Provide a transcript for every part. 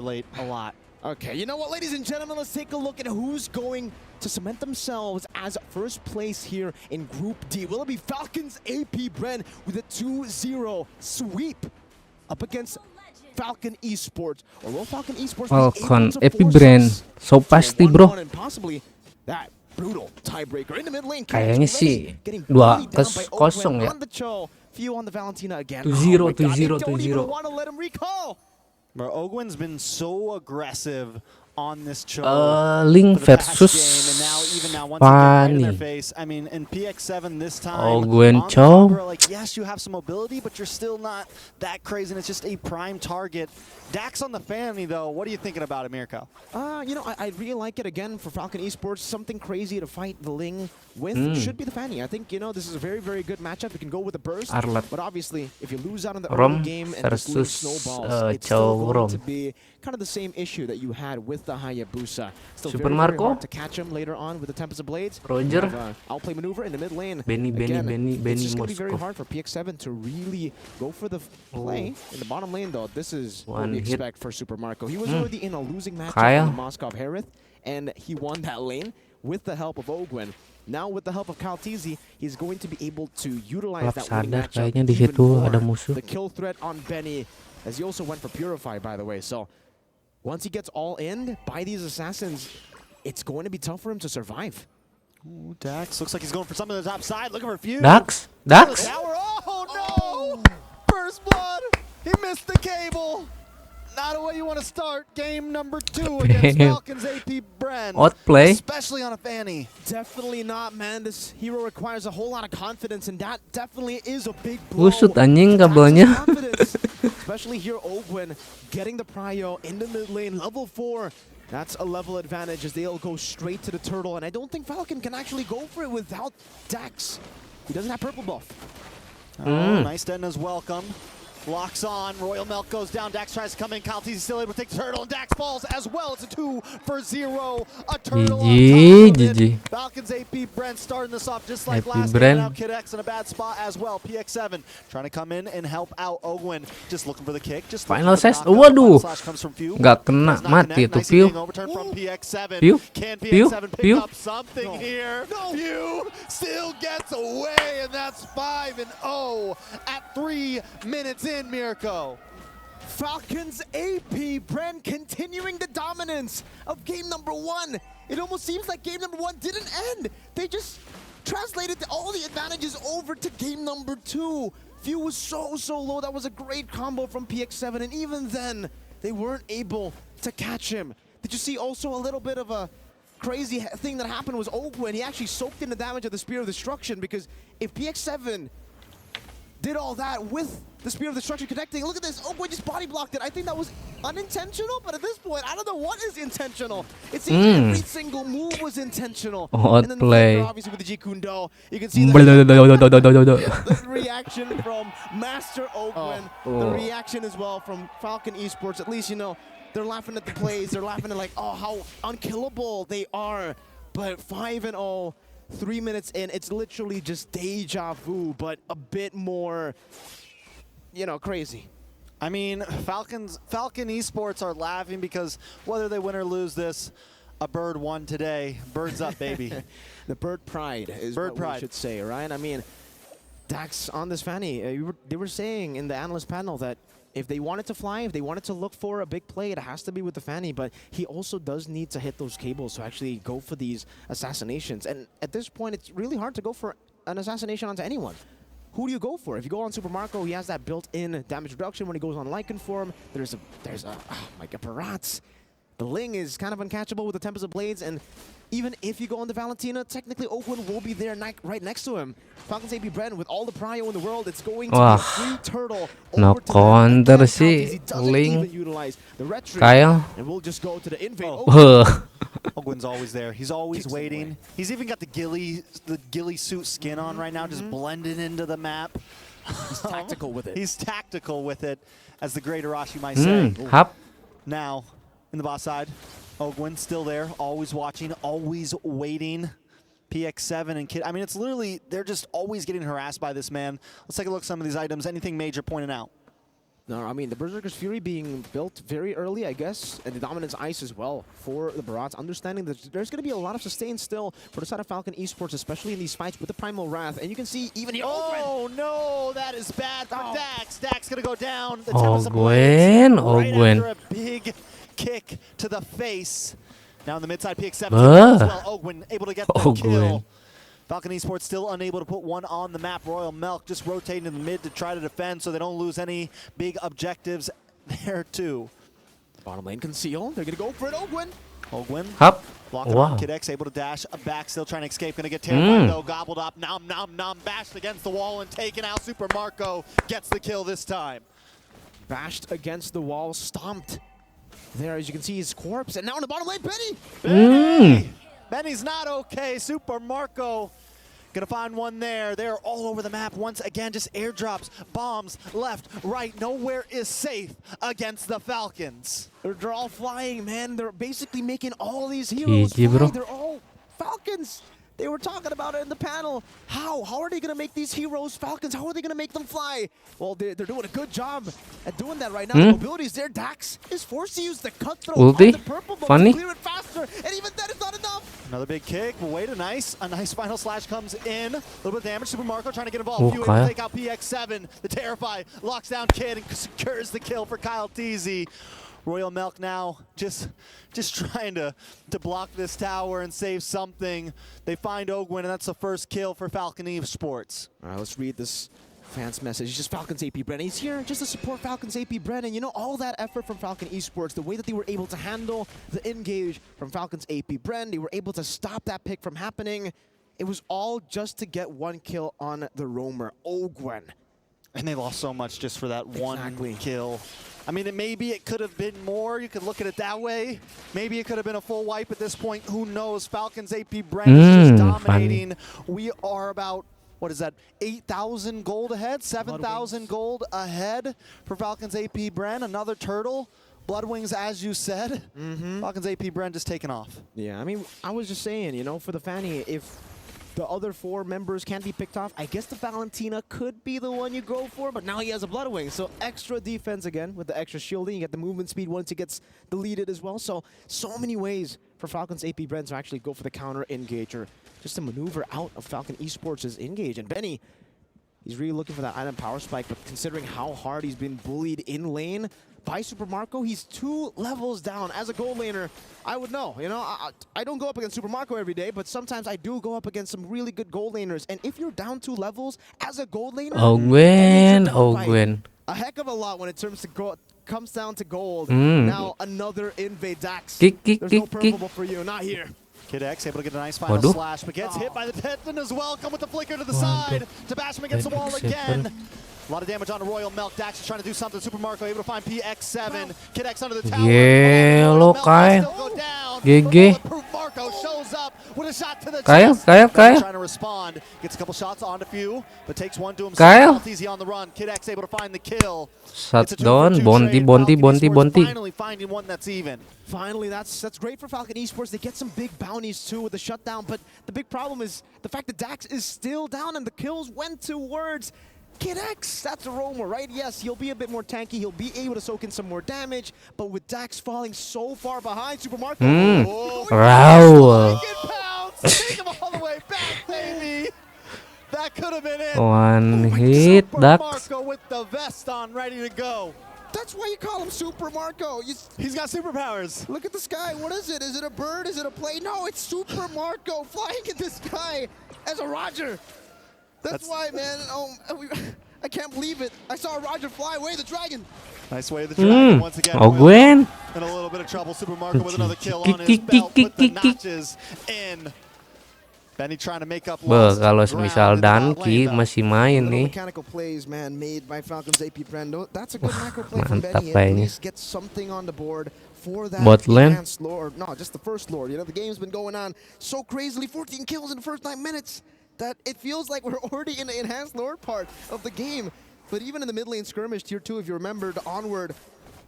relate a lot. Okay, you know what, ladies and gentlemen, let's take a look at who's going to cement themselves as first place here in Group D. Will it be Falcon's Apbren with a 2-0 sweep up against Falcon Esports? Or will Falcon Esports Falcon be able to Apbren, force us so pasti to a bro. 1-1 and possibly that brutal tiebreaker in the mid lane? Kayaknya sih Getting 2-0 Oakland ya. on the show. Few on the Valentina again. 2-0, Oh my God, they 2-0, don't even 2-0. want to let him recall. Bro, Ogwen's been so aggressive on this show. Ling for the past versus game, and now once you get right in their Fanny. face, I mean, in PX7 this time, Ogwen on the Chow. Conqueror, like, yes, you have some mobility, but you're still not that crazy, and it's just a prime target. Dax on the Fanny, though, what are you thinking about it, Mirko? You know, I really like it again for Falcon Esports. Something crazy to fight the Ling with should be the Fanny. I think, you know, this is a very, very good matchup. You can go with a burst, Arlet. but obviously, if you lose out on the Rom early game and this Ling versus, snowballs, it's still Chow going Rom. to be kind of the same issue that you had with the Hayabusa. Still Super very, Marco. very hard to catch him later on with the Tempest of Blades. Roger. Outplay maneuver in the mid lane. Benny It's just going to be very Moskov. hard for PX7 to really go for the play. In the bottom lane, though, this is what One we hit. expect for Super Marco. He was already in a losing matchup Kyle. in the Moskov Harith, and he won that lane with the help of Ogwen. Now, with the help of Kyletzy, he's going to be able to utilize that winning sadar matchup kayaknya di even situ more. ada musuh. The kill threat on Benny, as he also went for Purify, by the way. So, once he gets all in by these assassins, it's going to be tough for him to survive. Ooh, Dax looks like he's going for something on the top side, looking for a few. Dax. Oh, no! First blood! He missed the cable! Not a way you want to start game number 2 against Falcon's Apbren. Outplay. Especially on a Fanny. Definitely not, man. This hero requires a whole lot of confidence, and that definitely is a big blow. Usut anjing to kabelnya. Dax's confidence. Especially here, Ogwen getting the prio in the mid lane, level 4. That's a level advantage as they'll go straight to the turtle, and I don't think Falcon can actually go for it without Dax. He doesn't have purple buff. Oh, nice Denna's welcome. Locks on, Royal Milk goes down, Dax tries to come in, Kyletzy still able to take the turtle, and Dax falls as well. It's a 2-0, a turtle on top of it. Falcons Apbren starting this off just like last game. Now Kyletzy in a bad spot as well. PX7 trying to come in and help out Ogwen, just looking for the kick. Just Final for the size, knockup. waduh, Slash comes from Few. nggak kena, Does not mati connect. itu Nice Pew. being overturned from PX7. Pew. Can Pew. PX7 pick Pew. up something here? Few still gets away, and that's 5-0 at 3 minutes in, Mirko. Falcons Apbren continuing the dominance of game number 1. It almost seems like game number 1 didn't end. They just translated all the advantages over to game number 2. Few was so low. That was a great combo from PX7, and even then, they weren't able to catch him. Did you see also a little bit of a crazy thing that happened was Ogwen. He actually soaked in the damage of the Spear of Destruction, because if PX7 did all that with the Spear of Destruction connecting, look at this, Ogwen just body blocked it. I think that was unintentional, but at this point, I don't know what is intentional. It seems every single move was intentional. And then the Outplay. faker, obviously with the Jikundo, you can see the reaction from Master Ogwen, the reaction as well from Falcon Esports. At least, you know, they're laughing at the plays, they're laughing at like, oh, how unkillable they are. But 5-0, 3 minutes in, it's literally just deja vu, but a bit more, you know, crazy. I mean, Falcon Esports are laughing because whether they win or lose this, a bird won today. Birds up, baby. The bird pride is bird what pride. we should say, right? I mean, Dax on this Fanny, they were saying in the analyst panel that if they wanted to fly, if they wanted to look for a big play, it has to be with the Fanny, but he also does need to hit those cables to actually go for these assassinations. And at this point, it's really hard to go for an assassination onto anyone. Who do you go for? If you go on Super Marco, he has that built-in damage reduction. When he goes on Lycan form, there's a oh my god, Parats. The Ling is kind of uncatchable with the Tempest of Blades, and even if you go on the Valentina, technically Ogwen will be there right next to him. Falcons Apbren with all the prio in the world, it's going to be a free turtle no over to counter them. sih, Ling. Kyle. And we'll just go to the invade. Ogwen's always there. He's always waiting. He's even got the ghillie suit skin on right now, just blended into the map. He's tactical with it. He's tactical with it, as the great Arashi might say. Hap. Now, in the bot side, Ogwen still there, always watching, always waiting. PX7 and Kid. I mean, it's literally, they're just always getting harassed by this man. Let's take a look at some of these items. Anything major pointing out? No, I mean, the Berserker's Fury being built very early, I guess, and the Dominance Ice as well for the Barats, understanding that there's going to be a lot of sustain still for the side of Falcon Esports, especially in these fights with the Primal Wrath. And you can see even here... Oh, no, that is bad for Oh. Dax. Dax going to go down. The Ogwen, right Ogwen. after a big kick to the face. Now in the mid-side, PX7 Bah. as well. Ogwen able to get the Ogwen. kill. Falcon Esports still unable to put one on the map. Royal Milk just rotating in the mid to try to defend so they don't lose any big objectives there too. Bottom lane conceal. They're going to go for it, Ogwen. Ogwen. Hop. Blocking Wow. on Kyletzy, able to dash back, still trying to escape. Gonna get terrified though, gobbled up, nom, bashed against the wall and taken out. Super Marco gets the kill this time. Bashed against the wall, stomped. There, as you can see, his corpse. And now in the bottom lane, Benny! Benny! Benny's not okay. Super Marco gonna find one there. They're all over the map once again. Just airdrops, bombs, left, right. Nowhere is safe against the Falcons. They're all flying, man. They're basically making all these heroes GG, fly. bro. They're all Falcons. They were talking about it in the panel. How are they going to make these heroes Falcons? How are they going to make them fly? Well, they're doing a good job at doing that right now. The mobility's there. Dax is forced to use the cutthroat Ulti? on the purple buff Funny? to clear it faster. And even that is not enough. Another big kick. But wait, a nice final slash comes in. A little bit of damage. Super Marco trying to get involved. Few able to take out PX7. The Terrify locks down Kid and secures the kill for Kyletzy. Royal Milk now just trying to block this tower and save something. They find Ogwen, and that's the first kill for Falcon Esports. All right, let's read this fan's message. It's just Falcon's Apbren. He's here just to support Falcon's Apbren. And you know, all that effort from Falcon Esports, the way that they were able to handle the engage from Falcon's Apbren, they were able to stop that pick from happening. It was all just to get one kill on the roamer, Ogwen. And they lost so much just for that one Exactly. kill. I mean, maybe it could have been more. You could look at it that way. Maybe it could have been a full wipe at this point. Who knows? Falcons Apbren is just dominating. We are about, what is that, 8,000 gold ahead? 7,000 gold ahead for Falcons Apbren. Another turtle. Bloodwings, as you said. Falcons Apbren just taking off. Yeah, I mean, I was just saying, you know, for the Fanny, if the other 4 members can be picked off, I guess the Valentina could be the one you go for, but now he has a Bloodwing. So extra defense again with the extra shielding. You get the movement speed once he gets deleted as well. So many ways for Falcon's Apbren to actually go for the counter engage or just to maneuver out of Falcon Esports' engage. And Benny, he's really looking for that item power spike, but considering how hard he's been bullied in lane by Super Marco, he's 2 levels down. As a gold laner, I would know. You know, I don't go up against Super Marco every day, but sometimes I do go up against some really good gold laners. And if you're down 2 levels as a gold laner, Ogwen, Ogwen. a heck of a lot when it comes down to gold. Now another invade Dax. Kick, There's no purple buff for you, not here. Kid X able to get a nice final Waduh. slash, but gets hit by the Titan as well. Come with the flicker to the side. To bash him against the wall again. A lot of damage on the Royal Milk. Dax is trying to do something. Super Marco able to find PX7. Kid X under the tower. Yellow Kyle. GG. Marco shows up with a shot to the Kyle, chest. Kyle. Trying to respond. Gets a couple shots onto few, but takes one to himself. Kyle. Easy on the run. Kid X able to find the kill. Shut It's a 2-for-2 down. Bonti, trade. Bonti, Falcon Bonti, Esports Bonti. Finally finding one that's even. Finally, that's great for Falcon Esports. They get some big bounties too with the shutdown, but the big problem is the fact that Dax is still down and the kills went towards Kid X. That's a roamer, right? Yes, he'll be a bit more tanky. He'll be able to soak in some more damage, but with Dax falling so far behind, Super Marco. Wow. Take him all the way back, baby. That could have been it. One hit, Super Dax. Marco with the vest on, ready to go. That's why you call him Super Marco. He's got superpowers. Look at the sky. What is it? Is it a bird? Is it a plane? No, it's Super Marco flying in the sky as a Roger. That's why, man. I can't believe it. I saw Roger fly away the dragon. Nice way of the dragon once again. Ogwen. In a little bit of trouble. Super Marco with another kill on his belt. Put the notches in. Benny trying to make up Bah, lost kalau ground misal in the bot Danki lane, though. masih main Little nih. mechanical plays, man, made by Falcon's Apbren. That's a good macro play from mantap Benny. At kayaknya. least get something on the board for that Bot lane. enhanced lord. No, just the first lord. You know, the game's been going on so crazily. 14 kills in the first 9 minutes that it feels like we're already in the enhanced lord part of the game. But even in the mid lane skirmish, tier 2, if you remembered, onward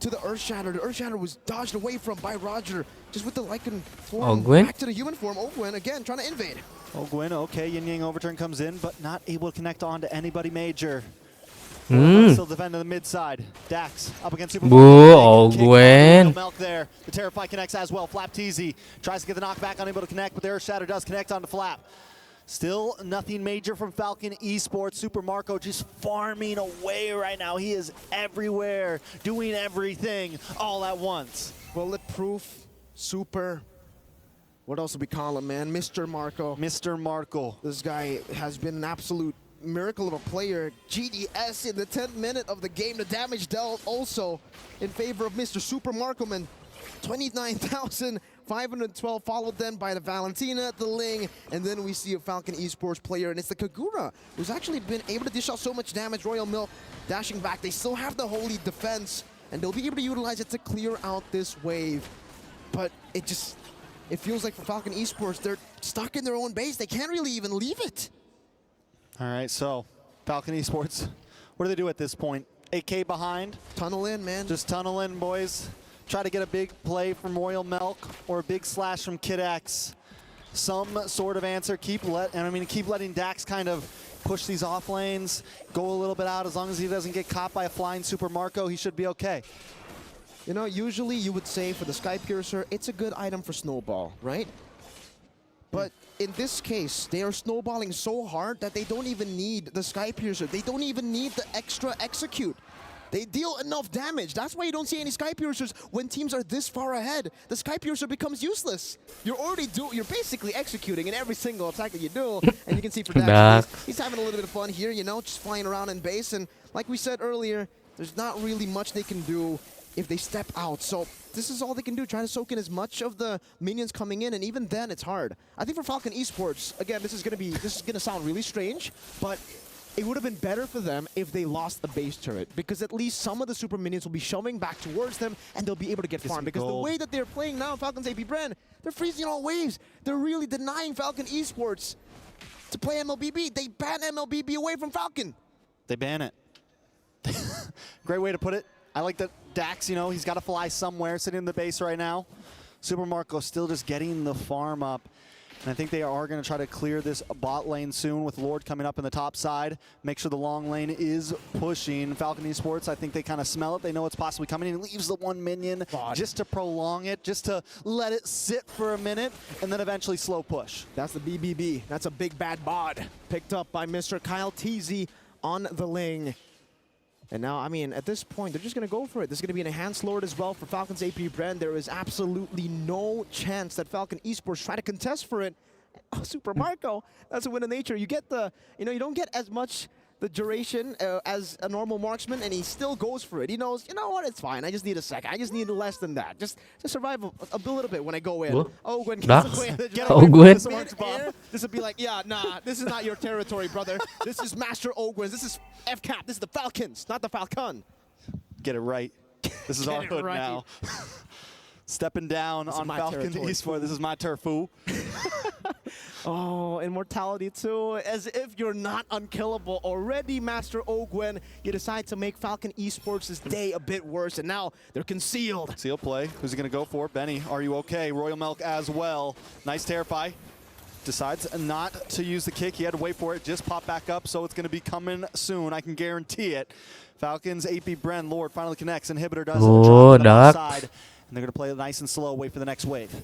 to the Earthshatter. The Earthshatter was dodged away from by Roger, just with the Lycan form. Ogwen. Back to the human form. Ogwen again trying to invade. Ogwen, okay, Yin Yang overturn comes in, but not able to connect on to anybody major. Still defending the mid side. Dax up against Super Ogwen. Milk there. The Terrify connects as well. Flapteezy tries to get the knockback, unable to connect, but their Shatter does connect onto Flap. Still nothing major from Falcon Esports. Super Marco just farming away right now. He is everywhere, doing everything all at once. Bulletproof, Super. What else do we call him, man? Mr. Marco. Mr. Marco. This guy has been an absolute miracle of a player. GDS in the 10th minute of the game. The damage dealt also in favor of Mr. Super Marco, man. 29,512, followed then by the Valentina, the Ling, and then we see a Falcon Esports player, and it's the Kagura, who's actually been able to dish out so much damage. Royal Milk dashing back. They still have the Holy Defense, and they'll be able to utilize it to clear out this wave. But it feels like for Falcon Esports, they're stuck in their own base. They can't really even leave it. All right, so Falcon Esports, what do they do at this point? 8K behind? Tunnel in, man. Just tunnel in, boys. Try to get a big play from Royal Milk or a big slash from Kid X. Some sort of answer. Keep letting Dax kind of push these off lanes, go a little bit out. As long as he doesn't get caught by a flying Super Marco, he should be okay. You know, usually you would say for the Sky Piercer, it's a good item for Snowball, right? But in this case, they are snowballing so hard that they don't even need the Sky Piercer. They don't even need the extra execute. They deal enough damage. That's why you don't see any Sky Piercers when teams are this far ahead. The Sky Piercer becomes useless. You're basically executing in every single attack that you do. And you can see for Dax, he's having a little bit of fun here, you know, just flying around in base. And like we said earlier, there's not really much they can do if they step out. So this is all they can do, try to soak in as much of the minions coming in, and even then it's hard. I think for Falcon Esports, again, this is gonna sound really strange, but it would have been better for them if they lost the base turret, because at least some of the super minions will be shoving back towards them and they'll be able to get farmed. Because the way that they're playing now, Falcon's Apbren, they're freezing all waves. They're really denying Falcon Esports to play MLBB. They ban MLBB away from Falcon. They ban it. Great way to put it. I like that Dax, you know, he's got to fly somewhere, sitting in the base right now. Super Marco still just getting the farm up. And I think they are going to try to clear this bot lane soon with Lord coming up in the top side. Make sure the long lane is pushing. Falcon Esports, I think they kind of smell it. They know it's possibly coming. And leaves the one minion just to prolong it, just to let it sit for a minute, and then eventually slow push. That's the BBB. That's a big bad bod picked up by Mr. Kyletzy on the Ling. And now, I mean, at this point, they're just going to go for it. There's going to be an Enhanced Lord as well for Falcon's Apbren. There is absolutely no chance that Falcon Esports try to contest for it. Oh, Super Marco, that's a win of nature. You get the, you know, you don't get as much the duration as a normal marksman, and he still goes for it. He knows, you know what, it's fine. I just need a second. I just need less than that. Just survive a little bit when I go in. Ogwen gets away. This would be like, yeah, nah, this is not your territory, brother. This is Master Ogwen. This is FCAP. This is the Falcons, not the Falcon. Get it right. This is our hood now. Stepping down on Falcon Esports. This is my turf, fool. Oh, immortality too. As if you're not unkillable already, Master Ogwen. You decide to make Falcon Esports' day a bit worse, and now they're concealed. Seal play. Who's he going to go for? Benny, are you okay? Royal Milk as well. Nice Terrify. Decides not to use the kick. He had to wait for it. Just pop back up, so it's going to be coming soon. I can guarantee it. Falcon's Apbren Lord finally connects. Inhibitor does drop to the side. And they're going to play it nice and slow, wait for the next wave.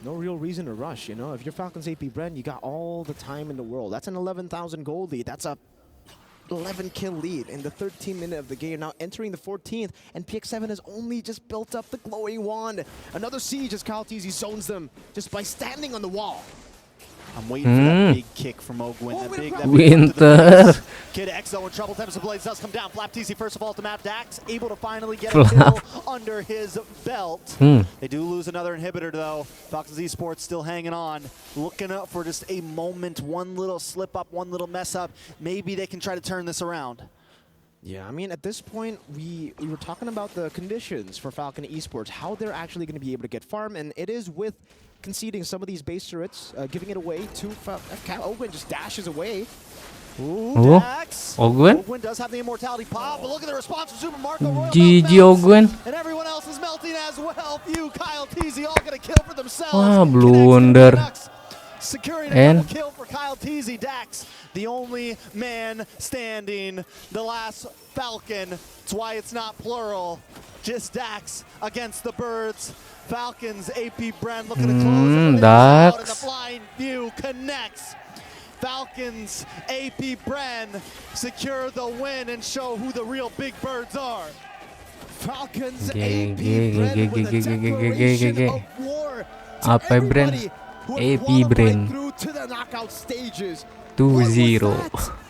No real reason to rush, you know. If you're Falcon's Apbren, you got all the time in the world. That's an 11,000 gold lead. That's a 11 kill lead in the 13th minute of the game. Now entering the 14th, and PX7 has only just built up the glowing wand. Another siege as Kyletzy zones them just by standing on the wall. I'm waiting for that big kick from Ogwen. That big Winter. Kid Exo in trouble. Tempest of Blades does come down. Flapteezy first of all to map. Dax able to finally get a kill under his belt. They do lose another inhibitor though. Falcons Esports still hanging on. Looking up for just a moment. One little slip up, one little mess up. Maybe they can try to turn this around. Yeah, I mean, at this point, we were talking about the conditions for Falcon Esports, how they're actually going to be able to get farm, and it is with conceding some of these base turrets, giving it away to FCAP. Ogwen just dashes away. Ooh, Dax. Ogwen does have the immortality pop, but look at the response from Super Marco. GG Ogwen. And everyone else is melting as well. Few Kyletzy all going to kill for themselves. Wah, blunder. Securing a And- double kill for Kyletzy. Dax, the only man standing, the last Falcon. That's why it's not plural. Just Dax against the birds. Falcons, Apbren looking to close it. But it is out, and the Dax. flying view connects. Falcons, Apbren secure the win and show who the real big birds are. Falcons Gege, Apbren gege, with a gege, gege, declaration gege. of war to Apbren, everybody who had Apbren. qualified through to the knockout stages. 2-0. What was that?